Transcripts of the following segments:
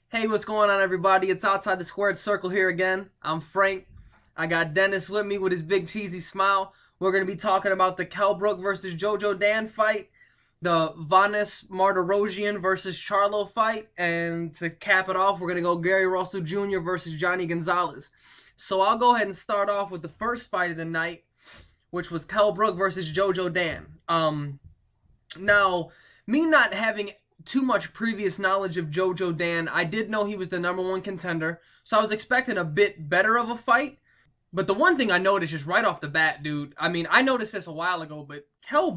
Hey, what's going on, everybody? It's Outside the Squared Circle here again. I'm Frank. I got Dennis with me with his big cheesy smile. We're going to be talking about the Brook versus JoJo Dan fight, the Vanes Martirosyan versus Charlo fight, and to cap it off, we're going to go Gary Russell Jr. versus Johnny Gonzalez. So I'll go ahead and start off with the first fight of the night, which was Brook versus JoJo Dan. Now, me not having too much previous knowledge of JoJo Dan, I did know he was the number one contender, so I was expecting a bit better of a fight. But the one thing I noticed just right off the bat, dude, I mean, I noticed this a while ago, but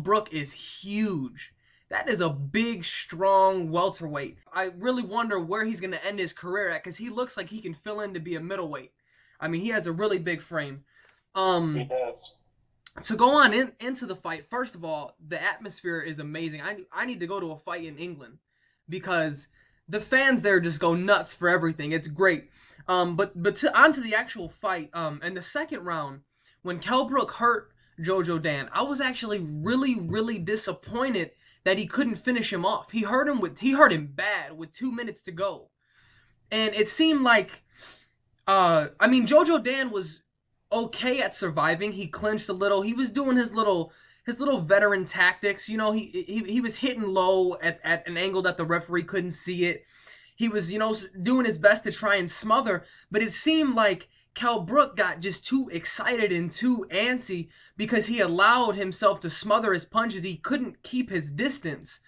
Brook is huge. That is a big, strong welterweight. I really wonder where he's going to end his career at because he looks like he can fill in to be a middleweight. I mean, he has a really big frame. He Um, does. to go on into the fight, first of all, the atmosphere is amazing. I need to go to a fight in England because the fans there just go nuts for everything. It's great. On to the actual fight. And the second round, when Kell Brook hurt Jojo Dan, I was actually really disappointed that he couldn't finish him off. He hurt him bad with 2 minutes to go, and it seemed like I mean, Jojo Dan was okay at surviving. He clinched a little. He was doing his little veteran tactics. You know, he was hitting low at an angle that the referee couldn't see it. He was, doing his best to try and smother, but it seemed like Kell Brook got just too excited and too antsy because he allowed himself to smother his punches. He couldn't keep his distance.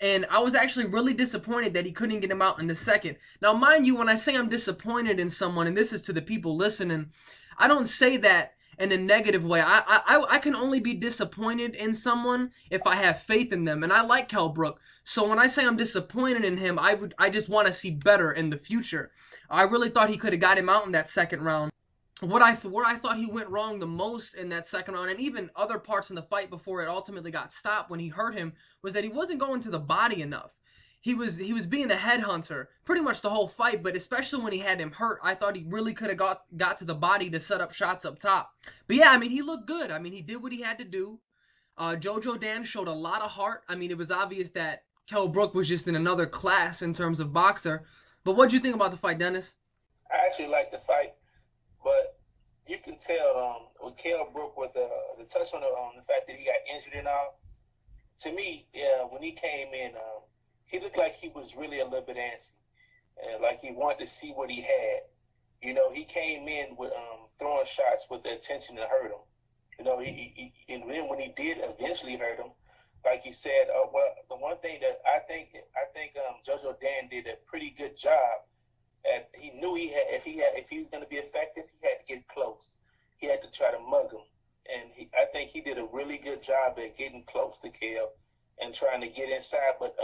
And I was actually really disappointed that he couldn't get him out in the second. Now, mind you, when I say I'm disappointed in someone, and this is to the people listening, I don't say that in a negative way. I can only be disappointed in someone if I have faith in them, and I like Kell Brook. So when I say I'm disappointed in him, I just want to see better in the future. I really thought he could have got him out in that second round. Where I thought he went wrong the most in that second round, and even other parts in the fight before it ultimately got stopped when he hurt him, was that he wasn't going to the body enough. He was being a headhunter pretty much the whole fight, but especially when he had him hurt, I thought he really could have got to the body to set up shots up top. But yeah, I mean, he looked good. I mean, he did what he had to do. Jojo Dan showed a lot of heart. I mean, it was obvious that Kell Brook was just in another class in terms of boxer. But what'd you think about the fight, Dennis? I actually like the fight, but you can tell with Cale Brook with the touch on the fact that he got injured and all. To me, yeah, when he came in, he looked like he was really a little bit antsy, and like he wanted to see what he had. You know, he came in with throwing shots with the intention to hurt him. You know, and then when he did eventually hurt him, like you said, well, the one thing that I think JoJo Dan did a pretty good job. And he knew if he was going to be effective, he had to get close. He had to try to mug him, and I think he did a really good job at getting close to Kale and trying to get inside. But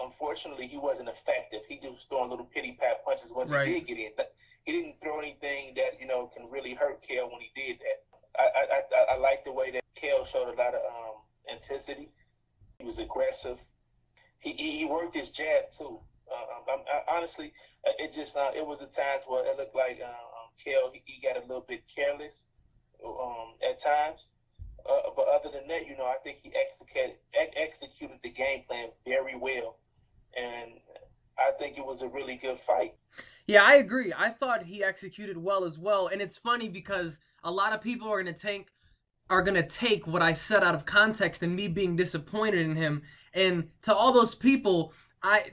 unfortunately, he wasn't effective. He just was throwing little pity pat punches once he Right. did get in. He didn't throw anything that can really hurt Kale when he did that. I like the way that Kale showed a lot of intensity. He was aggressive. He worked his jab too. Honestly, it was the times where it looked like Kale he got a little bit careless at times. But other than that, I think he executed the game plan very well, and I think it was a really good fight. Yeah, I agree. I thought he executed well as well. And it's funny because a lot of people are gonna take what I said out of context and me being disappointed in him. And to all those people,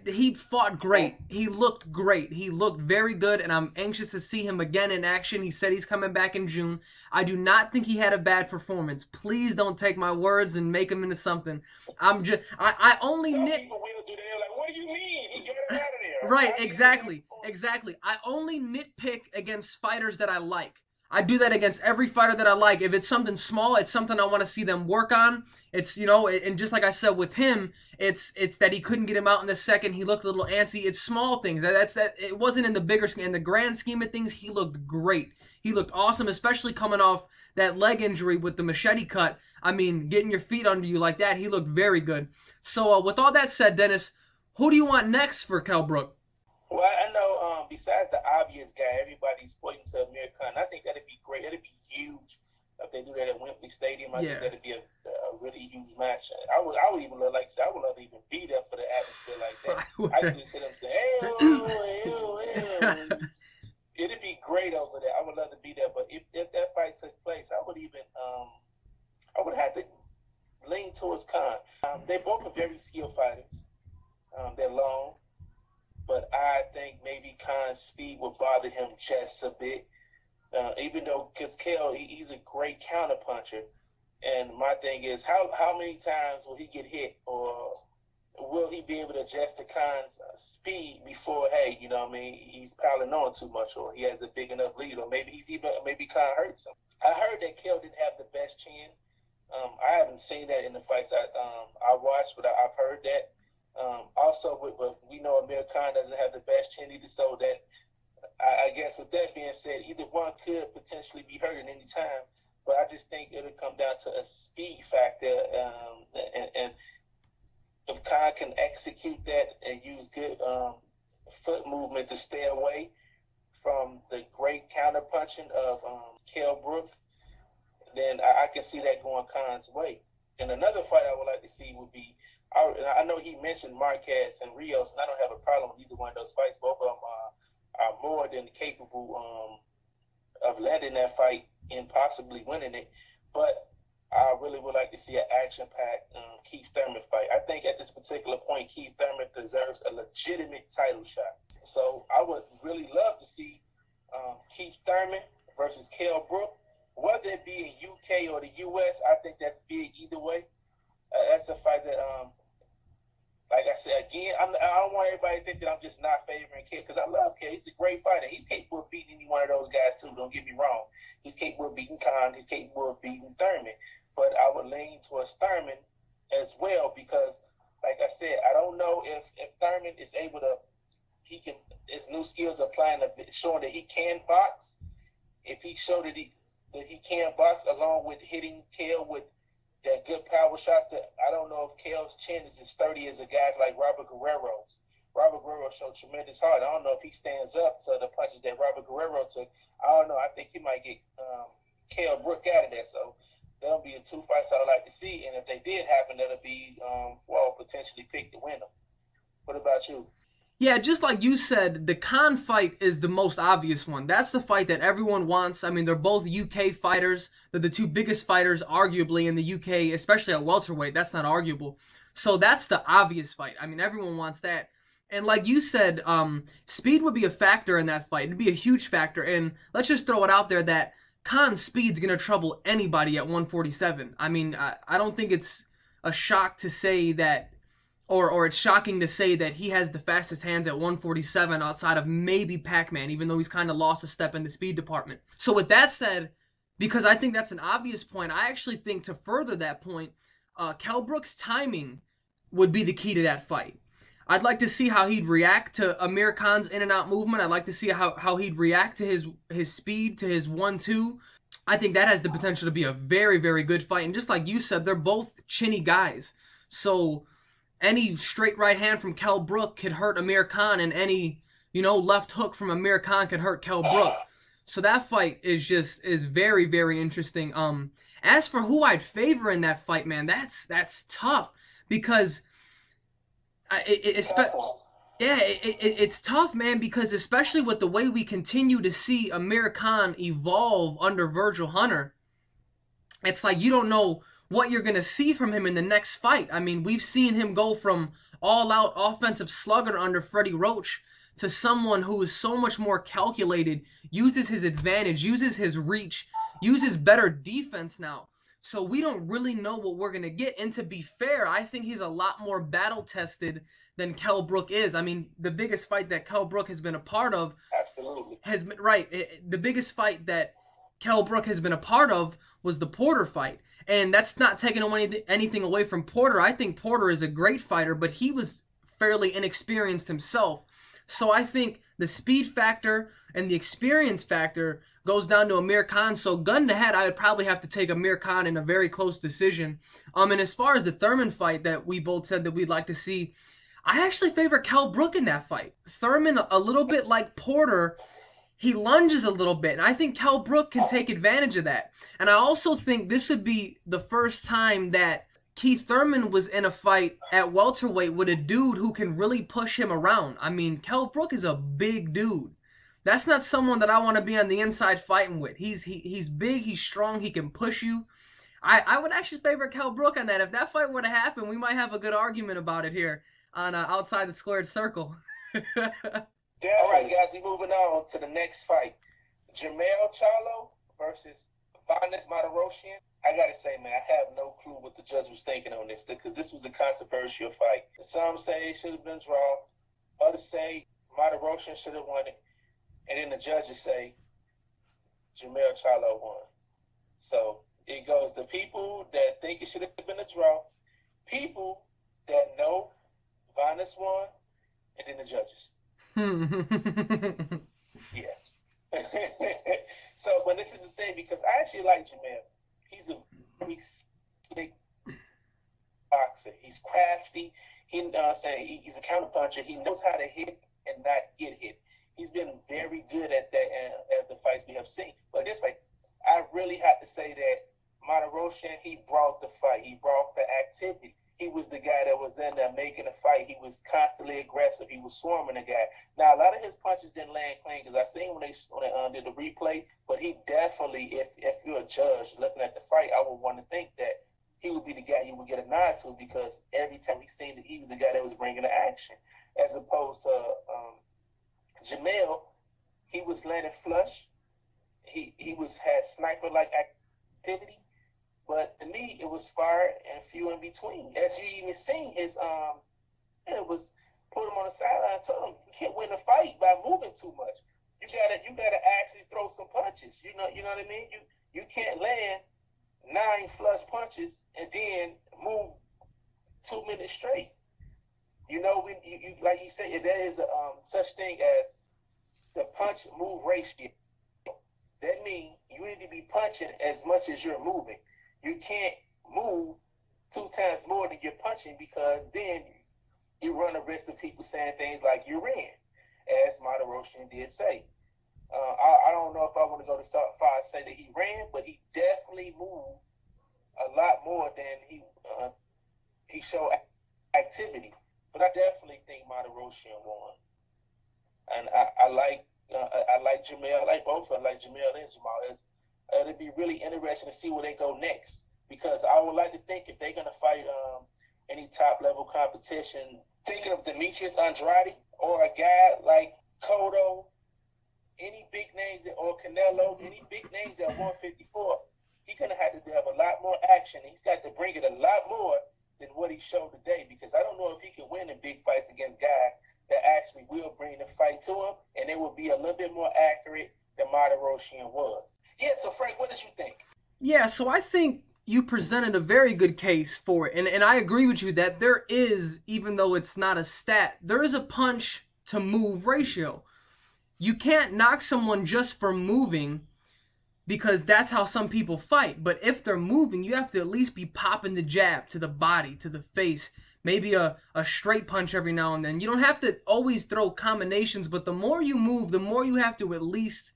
he fought great. He looked great. He looked very good, and I'm anxious to see him again in action. He said he's coming back in June. I do not think he had a bad performance. Please don't take my words and make him into something. I only Some nit people will do that. They're like, "What do you mean? He got it out of there." Right, I think he had a bad exactly. performance. Exactly. I only nitpick against fighters that I like. I do that against every fighter that I like. If it's something small, it's something I want to see them work on. And just like I said with him, it's that he couldn't get him out in the second. He looked a little antsy. It's small things. That's that. It wasn't in the bigger scheme. In the grand scheme of things, he looked great. He looked awesome, especially coming off that leg injury with the machete cut. I mean, getting your feet under you like that, he looked very good. So, with all that said, Dennis, who do you want next for Kell Brook? Well, I know. Besides the obvious guy, everybody's pointing to Amir Khan. I think that'd be great. That'd be huge if they do that at Wembley Stadium. I think Yeah. that'd be a really huge match. I would even love, like I said, I would love to even be there for the atmosphere like that. I I could would. just hear them say, "Hey, oh, hey, oh, It'd be great over there. I would love to be there. But if that fight took place, I would have to lean towards Khan. They both are very skilled fighters. They're long, but I think maybe Khan's speed would bother him just a bit. Even though, because Kale, he's a great counter puncher. And my thing is, how many times will he get hit, or will he be able to adjust to Khan's speed before, hey, you know what I mean, he's piling on too much, or he has a big enough lead, or maybe Khan hurts him. I heard that Kale didn't have the best chin. I haven't seen that in the fights I watched, but I've heard that. Also, but we know Amir Khan doesn't have the best chin either, so that I guess with that being said, either one could potentially be hurt at any time. But I just think it'll come down to a speed factor, and if Khan can execute that and use good foot movement to stay away from the great counter punching of Kell Brook, then I can see that going Khan's way. And another fight I would like to see would be, I know he mentioned Marquez and Rios, and I don't have a problem with either one of those fights. Both of them are more than capable of landing that fight and possibly winning it. But I really would like to see an action-packed Keith Thurman fight. I think at this particular point, Keith Thurman deserves a legitimate title shot. So I would really love to see Keith Thurman versus Kell Brook. Whether it be in UK or the US, I think that's big either way. That's a fight that, like I said, again, I don't want everybody to think that I'm just not favoring Kell, because I love Kell. He's a great fighter. He's capable of beating any one of those guys, too. Don't get me wrong. He's capable of beating Khan. He's capable of beating Thurman. But I would lean towards Thurman as well, because, like I said, I don't know if Thurman is able to, his new skills applying, showing that he can box. If he showed that he can box along with hitting Kell with that good power shots, that I don't know if Kell's chin is as sturdy as the guys like Robert Guerrero's. Robert Guerrero showed tremendous heart. I don't know if he stands up to the punches that Robert Guerrero took. I don't know. I think he might get Kell Brook out of there. So that'll be the two fights I would like to see. And if they did happen, that'll be, potentially picked to win them. What about you? Yeah, just like you said, the Khan fight is the most obvious one. That's the fight that everyone wants. I mean, they're both UK fighters. They're the two biggest fighters, arguably, in the UK, especially at welterweight. That's not arguable. So that's the obvious fight. I mean, everyone wants that. And like you said, speed would be a factor in that fight. It'd be a huge factor. And let's just throw it out there that Khan's speed's going to trouble anybody at 147. I mean, I don't think it's a shock to say that, or it's shocking to say that he has the fastest hands at 147 outside of maybe Pac-Man, even though he's kind of lost a step in the speed department. So with that said, because I think that's an obvious point, I actually think to further that point, Kell Brook's timing would be the key to that fight. I'd like to see how he'd react to Amir Khan's in and out movement. I'd like to see how he'd react to his speed, to his 1-2. I think that has the potential to be a very, very good fight. And just like you said, they're both chinny guys. So any straight right hand from Kell Brook could hurt Amir Khan, and any, left hook from Amir Khan could hurt Kell Brook. So that fight is very, very interesting. As for who I'd favor in that fight, man, that's tough, because it's tough, man, because especially with the way we continue to see Amir Khan evolve under Virgil Hunter, it's like you don't know what you're going to see from him in the next fight. I mean, we've seen him go from all-out offensive slugger under Freddie Roach to someone who is so much more calculated, uses his advantage, uses his reach, uses better defense now. So we don't really know what we're going to get. And to be fair, I think he's a lot more battle-tested than Kell Brook is. I mean, the biggest fight that Kell Brook has been a part of has been, the biggest fight that Kell Brook has been a part of was the Porter fight. And that's not taking anything away from Porter. I think Porter is a great fighter, but he was fairly inexperienced himself. So I think the speed factor and the experience factor goes down to Amir Khan. So gun to head, I would probably have to take Amir Khan in a very close decision. And as far as the Thurman fight that we both said that we'd like to see, I actually favor Kell Brook in that fight. Thurman, a little bit like Porter, he lunges a little bit, and I think Kell Brook can take advantage of that. And I also think this would be the first time that Keith Thurman was in a fight at welterweight with a dude who can really push him around. I mean, Kell Brook is a big dude. That's not someone that I want to be on the inside fighting with. He's big, he's strong, he can push you. I would actually favor Cal Brook on that. If that fight were to happen, we might have a good argument about it here on outside the squared circle. Yeah, all right, guys, we moving on to the next fight. Jamel Charlo versus Vanes Martirosyan. I gotta say, man, I have no clue what the judge was thinking on this because this was a controversial fight. Some say it should have been drawn. Others say Martirosyan should have won it. And then the judges say Jamel Charlo won. So it goes the people that think it should have been a draw, people that know Vanes won, and then the judges. Yeah. So, but this is the thing because I actually like Jamel. He's a very slick boxer. He's crafty. He's a counterpuncher. He knows how to hit and not get hit. He's been very good at that at the fights we have seen. But this fight, I really have to say that Martirosyan, he brought the fight. He brought the activity. He was the guy that was in there making the fight. He was constantly aggressive. He was swarming the guy. Now, a lot of his punches didn't land clean because I seen when they did the replay, but he definitely, if you're a judge looking at the fight, I would want to think that he would be the guy you would get a nod to because every time he seen it, he was the guy that was bringing the action. As opposed to Jamel, he was landing flush. He had sniper-like activity. But to me, it was fire and few in between. As you even seen, it was put him on the sideline, told him you can't win a fight by moving too much. You gotta actually throw some punches. You know what I mean? You can't land 9 flush punches and then move 2 minutes straight. You know, when you like you said, there is a such thing as the punch move ratio. That means you need to be punching as much as you're moving. You can't move 2 times more than you're punching because then you run the risk of people saying things like you ran, as Martirosyan did say. I don't know if I want to go to far and say that he ran, but he definitely moved a lot more than he showed activity. But I definitely think Martirosyan won, and I like Jamel. I like both. I like Jamel and Jamal. It'd be really interesting to see where they go next because I would like to think if they're gonna fight any top level competition, thinking of Demetrius Andrade or a guy like Cotto, any big names or Canelo, any big names at 154, he's gonna have to have a lot more action. He's got to bring it a lot more than what he showed today because I don't know if he can win in big fights against guys that actually will bring the fight to him and they will be a little bit more accurate than Martirosyan was. Yeah, so Frank, what did you think? Yeah, so I think you presented a very good case for it. And I agree with you that there is, even though it's not a stat, there is a punch to move ratio. You can't knock someone just for moving because that's how some people fight. But if they're moving, you have to at least be popping the jab to the body, to the face, maybe a straight punch every now and then. You don't have to always throw combinations, but the more you move, the more you have to at least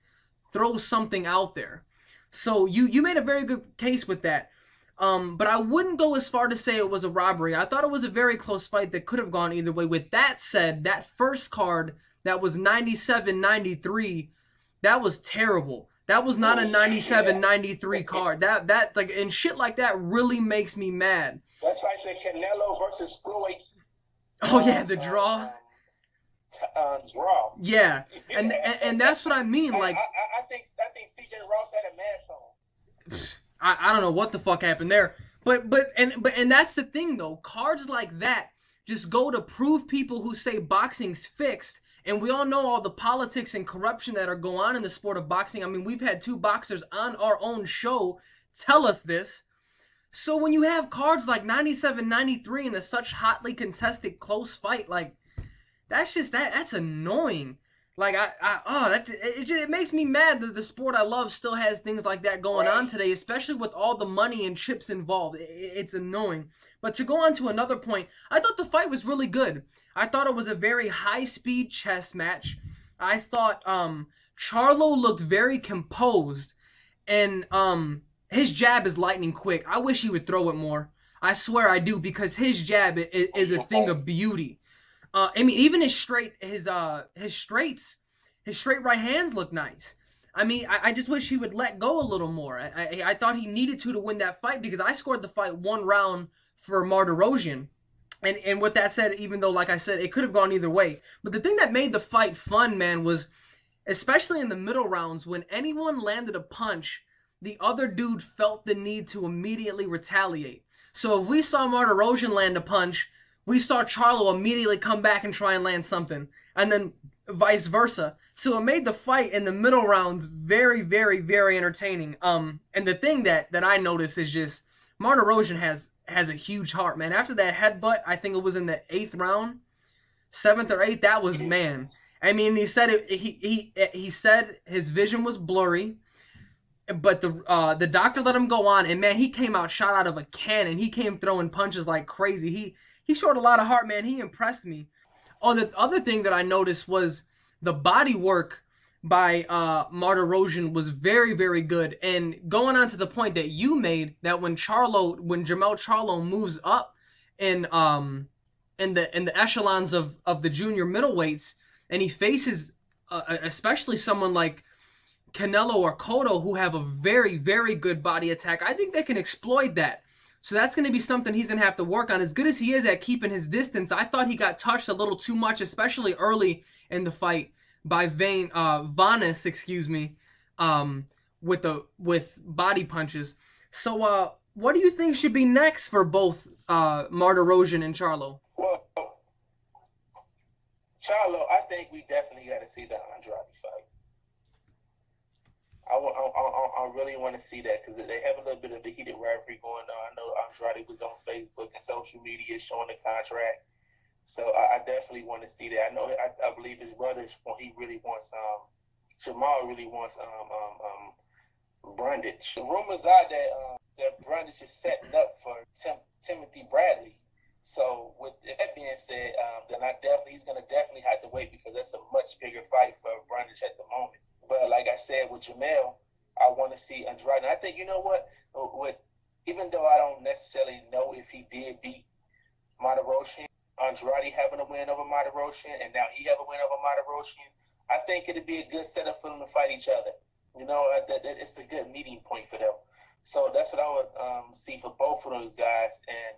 throw something out there. So you made a very good case with that. But I wouldn't go as far to say it was a robbery. I thought it was a very close fight that could have gone either way. With that said, that first card that was 97-93, that was terrible. That was not a 97-93 card. That like and shit like that really makes me mad. That's like the Canelo versus Floyd. Oh yeah, the draw. Draw. Yeah, and that's what I mean. Like I think CJ Ross had a mask on. I don't know what the fuck happened there, but that's the thing though. Cards like that just go to prove people who say boxing's fixed. And we all know all the politics and corruption that are going on in the sport of boxing. I mean, we've had 2 boxers on our own show tell us this. So when you have cards like 97-93 in a such hotly contested close fight, like that's annoying. Like it makes me mad that the sport I love still has things like that going on today, especially with all the money and chips involved. It's annoying. But to go on to another point, I thought the fight was really good. I thought it was a very high-speed chess match. I thought Charlo looked very composed, and his jab is lightning quick. I wish he would throw it more. I swear I do, because his jab is a thing of beauty. I mean, even his straights, His straight right hands look nice. I mean, I just wish he would let go a little more. I thought he needed to win that fight because I scored the fight 1 round for Martirosyan. And with that said, even though, like I said, it could have gone either way. But the thing that made the fight fun, man, was especially in the middle rounds, when anyone landed a punch, the other dude felt the need to immediately retaliate. So if we saw Martirosyan land a punch, we saw Charlo immediately come back and try and land something. And then vice versa. So it made the fight in the middle rounds very, very, very entertaining. And the thing that I noticed is just Martirosyan has a huge heart, man. After that headbutt, I think it was in the 8th round, 7th or 8th. That was, man. I mean, he said he said his vision was blurry, but the doctor let him go on, and man, he came out shot out of a cannon. He came throwing punches like crazy. He showed a lot of heart, man. He impressed me. Oh, the other thing that I noticed was the body work by Martirosyan was very, very good. And going on to the point that you made, that when Jermell Charlo moves up in the echelons of the junior middleweights, and he faces especially someone like Canelo or Cotto, who have a very, very good body attack, I think they can exploit that. So that's going to be something he's going to have to work on. As good as he is at keeping his distance, I thought he got touched a little too much, especially early in the fight by Vanes, with body punches. So what do you think should be next for both Martirosyan and Charlo? Well, Charlo, I think we definitely got to see the Andrade fight. I really want to see that because they have a little bit of a heated rivalry going on. I know Andrade was on Facebook and social media showing the contract, so I definitely want to see that. I believe his brother, he really wants Jamal really wants Brundage. The rumors are that Brundage is setting up for Timothy Bradley. So with that being said, then he's gonna definitely have to wait because that's a much bigger fight for Brundage at the moment. But like I said, with Jamel, I want to see Andrade. And I think, you know what? Even though I don't necessarily know if he did beat Martirosyan, Andrade having a win over Martirosyan, and now he have a win over Martirosyan, I think it'd be a good setup for them to fight each other. You know, it's a good meeting point for them. So that's what I would see for both of those guys. And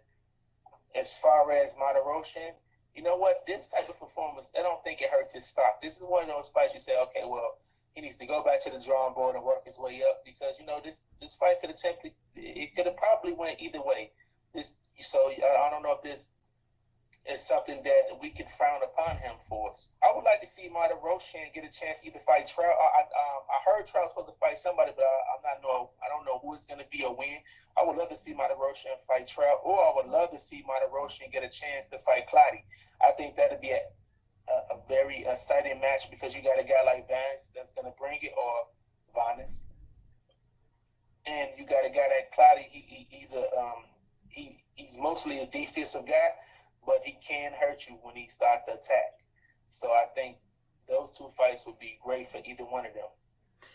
as far as Martirosyan, you know what? This type of performance, I don't think it hurts his stock. This is one of those fights you say, okay, well, he needs to go back to the drawing board and work his way up because, you know, this fight could have probably went either way. So I don't know if this is something that we can frown upon him for. I would like to see Martirosyan get a chance to either fight Trout. I heard Trout's supposed to fight somebody, but I don't know who it's going to be or when. I would love to see Martirosyan fight Trout, or I would love to see Martirosyan get a chance to fight Clottey. I think that'd be a very exciting match because you got a guy like Vance that's going to bring it, or Vanes, and you got a guy like Clottey. He's mostly a defensive guy, but he can hurt you when he starts to attack. So I think those two fights would be great for either one of them.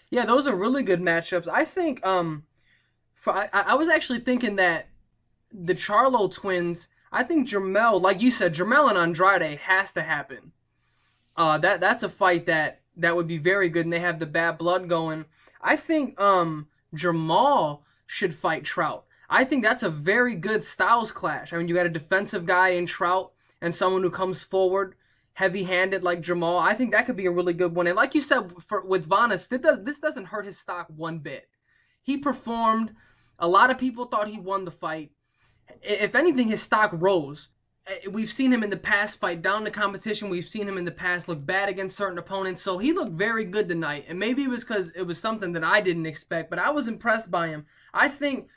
Yeah, those are really good matchups. I think I was actually thinking that the Charlo twins, I think Jermell, like you said, Jermell and Andrade has to happen. That's a fight that would be very good, and they have the bad blood going. I think Jamal should fight Trout. I think that's a very good styles clash. I mean, you got a defensive guy in Trout and someone who comes forward heavy-handed like Jamal. I think that could be a really good one. And like you said, with Vanes, this doesn't hurt his stock one bit. He performed. A lot of people thought he won the fight. If anything, his stock rose. We've seen him in the past fight down the competition. We've seen him in the past look bad against certain opponents. So he looked very good tonight. And maybe it was because it was something that I didn't expect, but I was impressed by him. I think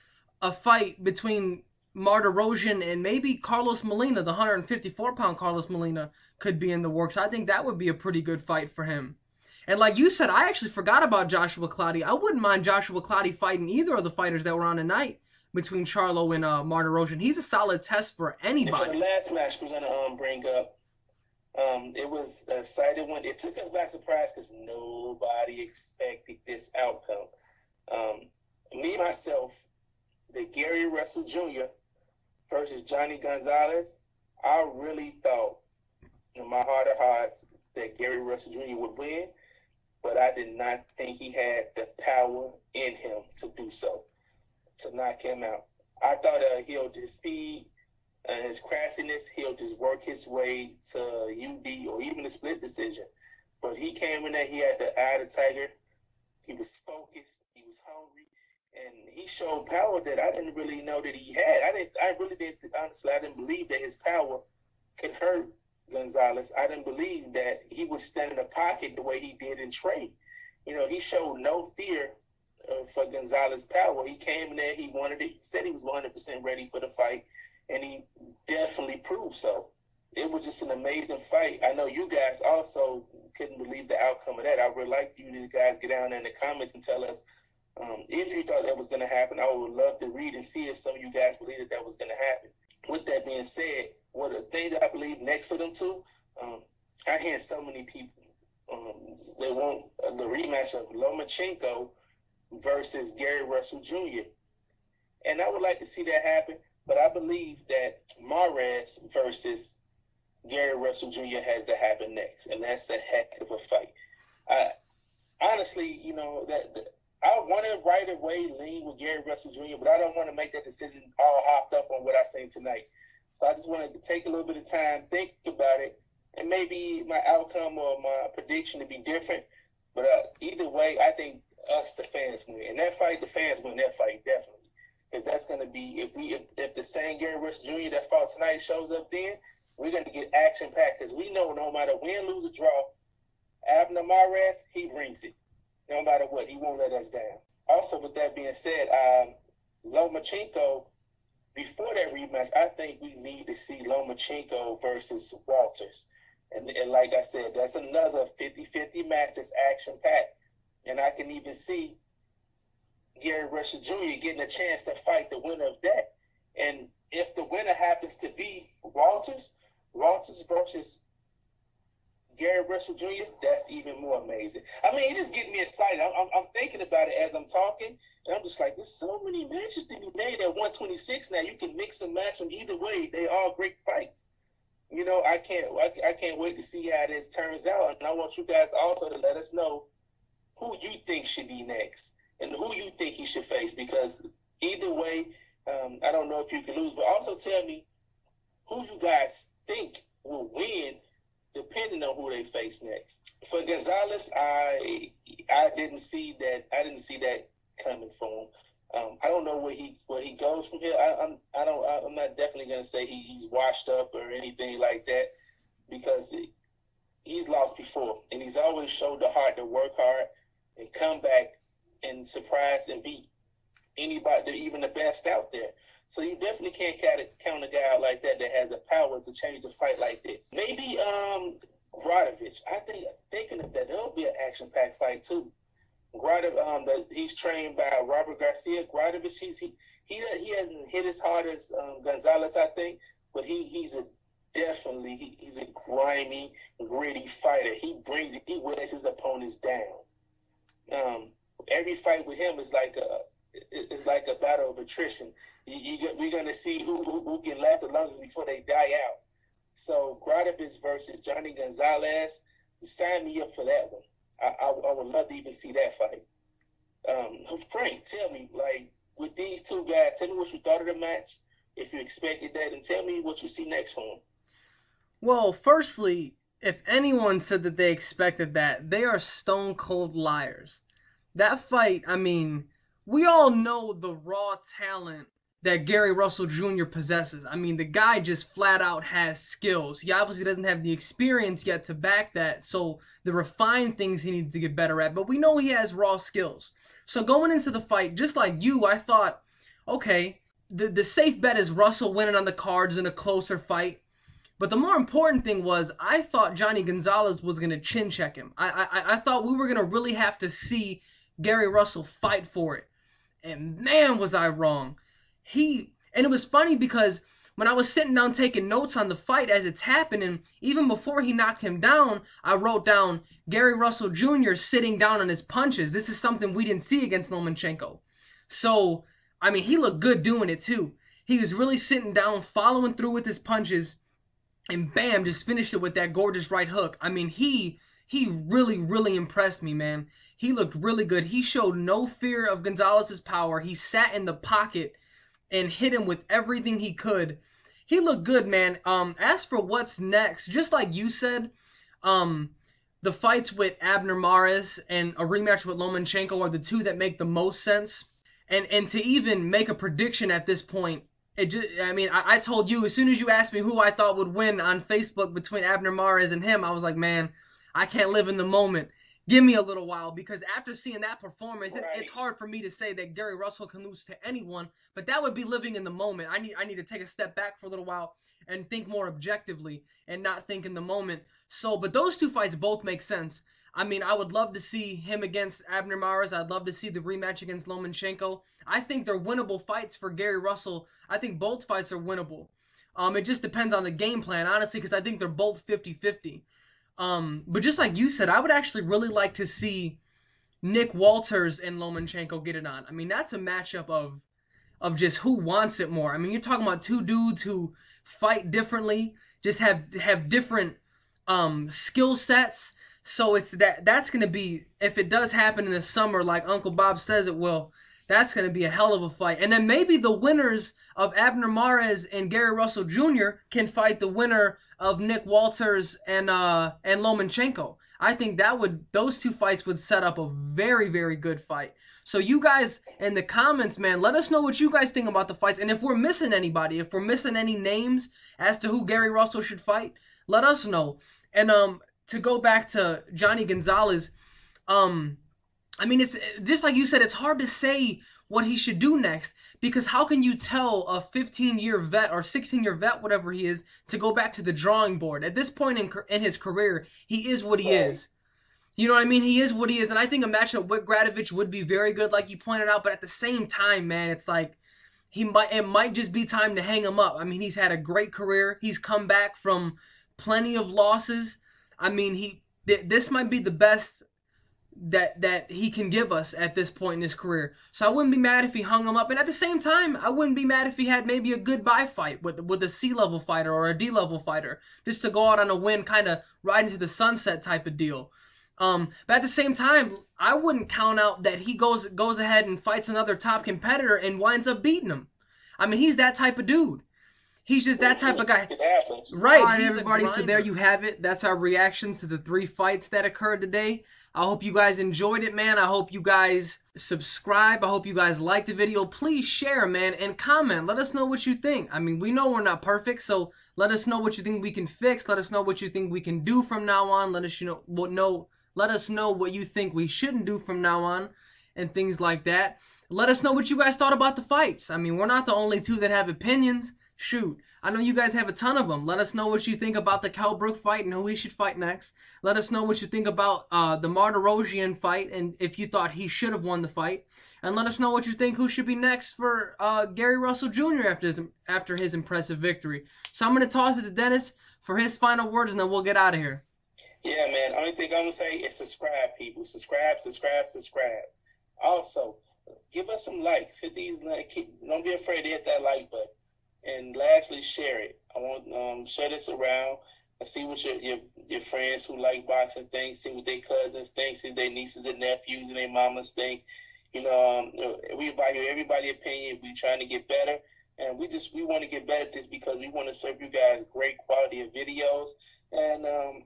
a fight between Martirosyan and maybe Carlos Molina, the 154-pound Carlos Molina, could be in the works. I think that would be a pretty good fight for him. And like you said, I actually forgot about Joshua Clottey. I wouldn't mind Joshua Clottey fighting either of the fighters that were on tonight between Charlo and Martirosyan. He's a solid test for anybody. And for the last match we're going to bring up, it was a exciting one. It took us by surprise because nobody expected this outcome. Me, myself, the Gary Russell Jr. versus Johnny Gonzalez, I really thought in my heart of hearts that Gary Russell Jr. would win. but I did not think he had the power in him to do so, to knock him out. I thought he'll just speed and his craftiness, he'll just work his way to UD or even a split decision. But he came in there, he had the eye of the tiger. He was focused, he was hungry, and he showed power that I didn't really know that he had. Honestly, I didn't believe that his power could hurt Gonzalez. I didn't believe that he would stand in the pocket the way he did in trade. He showed no fear for Gonzalez's power. He came in there, he wanted it, he said he was 100% ready for the fight, and he definitely proved so. It was just an amazing fight. I know you guys also couldn't believe the outcome of that. I would like you guys get down in the comments and tell us if you thought that was going to happen. I would love to read and see if some of you guys believe that was going to happen. With that being said, what the thing that I believe next for them too, I hear so many people, they want the rematch of Lomachenko versus Gary Russell Jr. And I would like to see that happen, but I believe that Mares versus Gary Russell Jr. has to happen next, and that's a heck of a fight. Honestly, that I want to right away lean with Gary Russell Jr., but I don't want to make that decision all hopped up on what I seen tonight. So I just want to take a little bit of time, think about it, and maybe my outcome or my prediction to be different. But either way, I think us, the fans, win. And that fight, the fans win that fight, definitely. Because that's going to be, if the same Gary Russell Jr. that fought tonight shows up then, we're going to get action-packed. Because we know no matter win, lose, or draw, Abner Mares, he brings it. No matter what, he won't let us down. Also, with that being said, Lomachenko, before that rematch, I think we need to see Lomachenko versus Walters. And like I said, that's another 50-50 match that's action-packed. And I can even see Gary Russell Jr. getting a chance to fight the winner of that. And if the winner happens to be Walters versus Gary Russell Jr., that's even more amazing. I mean, it just getting me excited. I'm thinking about it as I'm talking, and I'm just like, there's so many matches to be made at 126 now. You can mix and match them either way. They are great fights. I can't wait to see how this turns out. And I want you guys also to let us know who you think should be next and who you think he should face, because either way, I don't know if you can lose, but also tell me who you guys think will win depending on who they face next. For Gonzalez, I didn't see that. I didn't see that coming for him. I don't know where he goes from here. I'm not definitely gonna say he's washed up or anything like that, because he's lost before, and he's always showed the heart to work hard and come back and surprise and beat anybody, even the best out there. So you definitely can't count a guy like that has the power to change the fight like this. Maybe Gradovich. Thinking of that, there'll be an action-packed fight too. He's trained by Robert Garcia. Gradovich, he hasn't hit as hard as Gonzalez, I think, but he's a grimy, gritty fighter. He wears his opponents down. Every fight with him is like a battle of attrition. We're going to see who can last the longest before they die out. So Gradovich versus Johnny Gonzalez, sign me up for that one. I would love to even see that fight. Frank, tell me, like, with these two guys, tell me what you thought of the match, if you expected that, and tell me what you see next for them. Well, firstly, if anyone said that they expected that, they are stone cold liars. That fight, I mean, we all know the raw talent that Gary Russell Jr. possesses. I mean, the guy just flat out has skills. He obviously doesn't have the experience yet to back that, so the refined things he needs to get better at, but we know he has raw skills. So going into the fight, just like you, I thought, okay, the safe bet is Russell winning on the cards in a closer fight. But the more important thing was, I thought Johnny Gonzalez was going to chin check him. I thought we were going to really have to see Gary Russell fight for it. And man, was I wrong. And it was funny because when I was sitting down taking notes on the fight as it's happening, even before he knocked him down, I wrote down Gary Russell Jr. sitting down on his punches. This is something we didn't see against Lomachenko. So, I mean, he looked good doing it too. He was really sitting down, following through with his punches, and bam, just finished it with that gorgeous right hook. I mean, he he really, really impressed me, man. He looked really good. He showed no fear of Gonzalez's power. He sat in the pocket and hit him with everything he could. He looked good, man. As for what's next, just like you said, um, the fights with Abner Mares and a rematch with Lomachenko are the two that make the most sense. And to even make a prediction at this point, it just, I mean, I told you as soon as you asked me who I thought would win on Facebook between Abner Mares and him, I was like, man, I can't live in the moment. Give me a little while, because after seeing that performance, it's hard for me to say that Gary Russell can lose to anyone. But that would be living in the moment. I need to take a step back for a little while and think more objectively and not think in the moment. So, but those two fights both make sense. I mean, I would love to see him against Abner Mares. I'd love to see the rematch against Lomachenko. I think they're winnable fights for Gary Russell. I think both fights are winnable. It just depends on the game plan, honestly, because I think they're both 50-50. But just like you said, I would actually really like to see Nick Walters and Lomachenko get it on. I mean, that's a matchup of just who wants it more. I mean, you're talking about two dudes who fight differently, just have different skill sets. So that's going to be, if it does happen in the summer like Uncle Bob says it will, that's going to be a hell of a fight. And then maybe the winners of Abner Mares and Gary Russell Jr. can fight the winner of Nick Walters and Lomachenko. I think those two fights would set up a very, very good fight. So you guys in the comments, man, let us know what you guys think about the fights. And if we're missing anybody, if we're missing any names as to who Gary Russell should fight, let us know. And to go back to Johnny Gonzalez, I mean, it's just like you said, it's hard to say what he should do next, because how can you tell a 15-year vet or 16-year vet, whatever he is, to go back to the drawing board? At this point in his career, he is what he is. You know what I mean? He is what he is, and I think a matchup with Gradovich would be very good, like you pointed out, but at the same time, man, it's like it might just be time to hang him up. I mean, he's had a great career. He's come back from plenty of losses. I mean, this might be the best that he can give us at this point in his career. So I wouldn't be mad if he hung him up. And at the same time, I wouldn't be mad if he had maybe a goodbye fight with a C-level fighter or a D-level fighter, just to go out on a win, kind of ride into the sunset type of deal. But at the same time, I wouldn't count out that he goes ahead and fights another top competitor and winds up beating him. I mean, he's that type of dude. He's just that type of guy. Right, all right, everybody, so there you have it. That's our reactions to the 3 fights that occurred today. I hope you guys enjoyed it, man. I hope you guys subscribe. I hope you guys like the video. Please share, man, and comment. Let us know what you think. I mean, we know we're not perfect, so let us know what you think we can fix. Let us know what you think we can do from now on. Let us know what you think we shouldn't do from now on, and things like that. Let us know what you guys thought about the fights. I mean, we're not the only two that have opinions. Shoot, I know you guys have a ton of them. Let us know what you think about the Brook fight and who he should fight next. Let us know what you think about the Martirosyan fight and if you thought he should have won the fight. And let us know what you think who should be next for Gary Russell Jr. after his impressive victory. So I'm going to toss it to Dennis for his final words, and then we'll get out of here. Yeah, man. Only thing I'm going to say is subscribe, people. Subscribe. Also, give us some likes. Hit these likes. Don't be afraid to hit that like button. And lastly, share it. I want share this around and see what your friends who like boxing think, see what their cousins think, see their nieces and nephews and their mamas think. You know, we value everybody's opinion. We trying to get better, and we want to get better at this because we want to serve you guys great quality of videos. And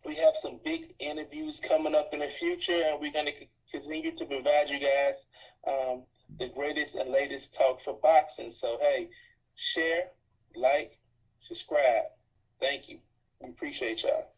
we have some big interviews coming up in the future, and we're going to continue to provide you guys the greatest and latest talk for boxing. So, hey, share, like, subscribe. Thank you. We appreciate y'all.